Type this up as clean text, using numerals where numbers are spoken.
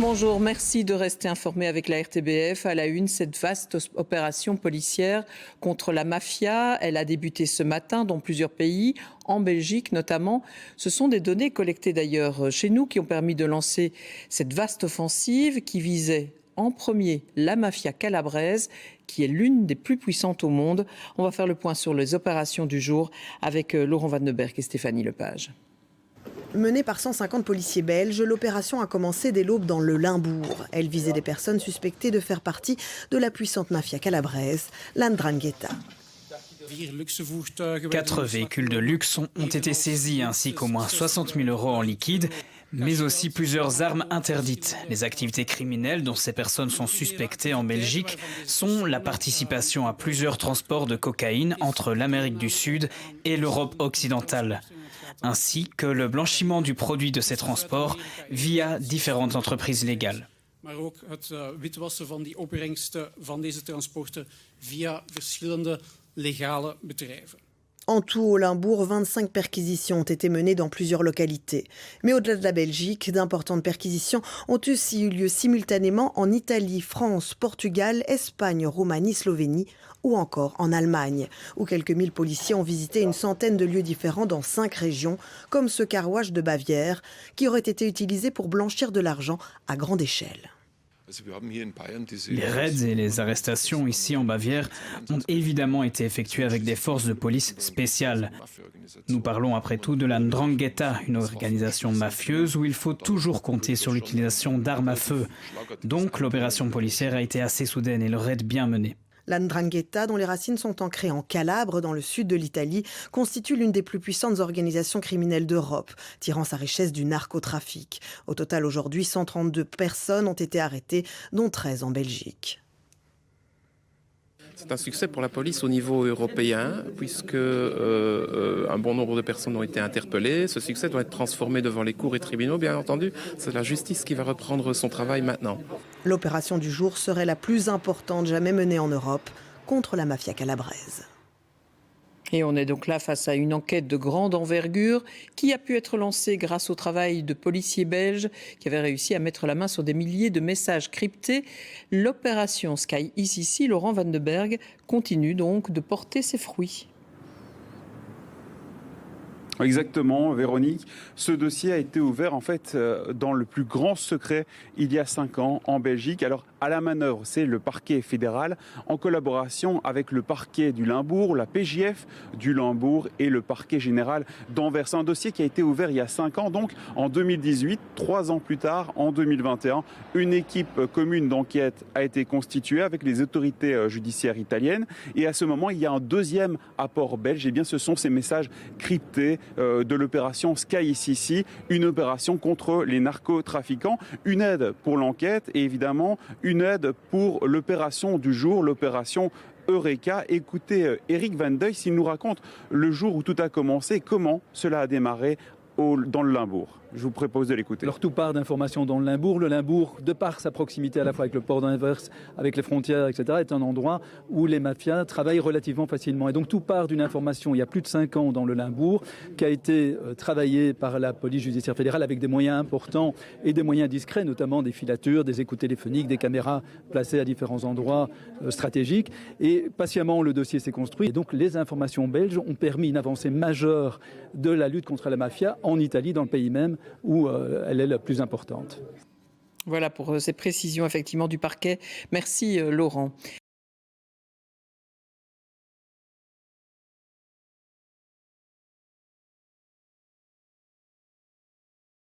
Bonjour, merci de rester informé avec la RTBF. À la une, cette vaste opération policière contre la mafia. Elle a débuté ce matin dans plusieurs pays, en Belgique notamment. Ce sont des données collectées d'ailleurs chez nous qui ont permis de lancer cette vaste offensive qui visait en premier la mafia calabraise, qui est l'une des plus puissantes au monde. On va faire le point sur les opérations du jour avec Laurent Vandenberg et Stéphanie Lepage. Menée par 150 policiers belges, l'opération a commencé dès l'aube dans le Limbourg. Elle visait des personnes suspectées de faire partie de la puissante mafia calabraise, la 'Ndrangheta. 4 véhicules de luxe ont été saisis, ainsi qu'au moins 60 000 € en liquide, mais aussi plusieurs armes interdites. Les activités criminelles dont ces personnes sont suspectées en Belgique sont la participation à plusieurs transports de cocaïne entre l'Amérique du Sud et l'Europe occidentale, ainsi que le blanchiment du produit de ces transports via différentes entreprises légales. Maar ook het witwassen van die opbrengsten van deze transporten via verschillende legale bedrijven. En tout, au Limbourg, 25 perquisitions ont été menées dans plusieurs localités. Mais au-delà de la Belgique, d'importantes perquisitions ont aussi eu lieu simultanément en Italie, France, Portugal, Espagne, Roumanie, Slovénie ou encore en Allemagne, où quelques 1000 policiers ont visité une centaine de lieux différents dans 5 régions, comme ce car wash de Bavière, qui aurait été utilisé pour blanchir de l'argent à grande échelle. Les raids et les arrestations ici en Bavière ont évidemment été effectués avec des forces de police spéciales. Nous parlons après tout de la 'Ndrangheta, une organisation mafieuse où il faut toujours compter sur l'utilisation d'armes à feu. Donc l'opération policière a été assez soudaine et le raid bien mené. La 'Ndrangheta, dont les racines sont ancrées en Calabre, dans le sud de l'Italie, constitue l'une des plus puissantes organisations criminelles d'Europe, tirant sa richesse du narcotrafic. Au total, aujourd'hui, 132 personnes ont été arrêtées, dont 13 en Belgique. C'est un succès pour la police au niveau européen, puisque un bon nombre de personnes ont été interpellées. Ce succès doit être transformé devant les cours et tribunaux, bien entendu. C'est la justice qui va reprendre son travail maintenant. L'opération du jour serait la plus importante jamais menée en Europe contre la mafia calabraise. Et on est donc là face à une enquête de grande envergure qui a pu être lancée grâce au travail de policiers belges qui avaient réussi à mettre la main sur des milliers de messages cryptés. L'opération Sky is ici, Laurent Vandenberg, continue donc de porter ses fruits. Exactement, Véronique. Ce dossier a été ouvert en fait dans le plus grand secret il y a 5 ans en Belgique. Alors à la manœuvre, c'est le parquet fédéral en collaboration avec le parquet du Limbourg, la PJF du Limbourg et le parquet général d'Anvers. C'est un dossier qui a été ouvert il y a 5 ans, donc en 2018, 3 ans plus tard, en 2021, une équipe commune d'enquête a été constituée avec les autorités judiciaires italiennes. Et à ce moment, il y a un deuxième apport belge. Et bien, ce sont ces messages cryptés de l'opération Sky ici, une opération contre les narcotrafiquants, une aide pour l'enquête et évidemment une aide pour l'opération du jour, l'opération Eureka. Écoutez Eric Van Deuil s'il nous raconte le jour où tout a commencé, comment cela a démarré dans le Limbourg. Je vous propose de l'écouter. Alors tout part d'informations dans le Limbourg. Le Limbourg, de par sa proximité à la fois avec le port d'Anvers, avec les frontières, etc., est un endroit où les mafias travaillent relativement facilement. Et donc tout part d'une information, il y a plus de 5 ans dans le Limbourg, qui a été travaillée par la police judiciaire fédérale avec des moyens importants et des moyens discrets, notamment des filatures, des écoutes téléphoniques, des caméras placées à différents endroits stratégiques. Et patiemment, le dossier s'est construit. Et donc les informations belges ont permis une avancée majeure de la lutte contre la mafia en Italie, dans le pays même, où elle est la plus importante. Voilà pour ces précisions effectivement du parquet. Merci Laurent.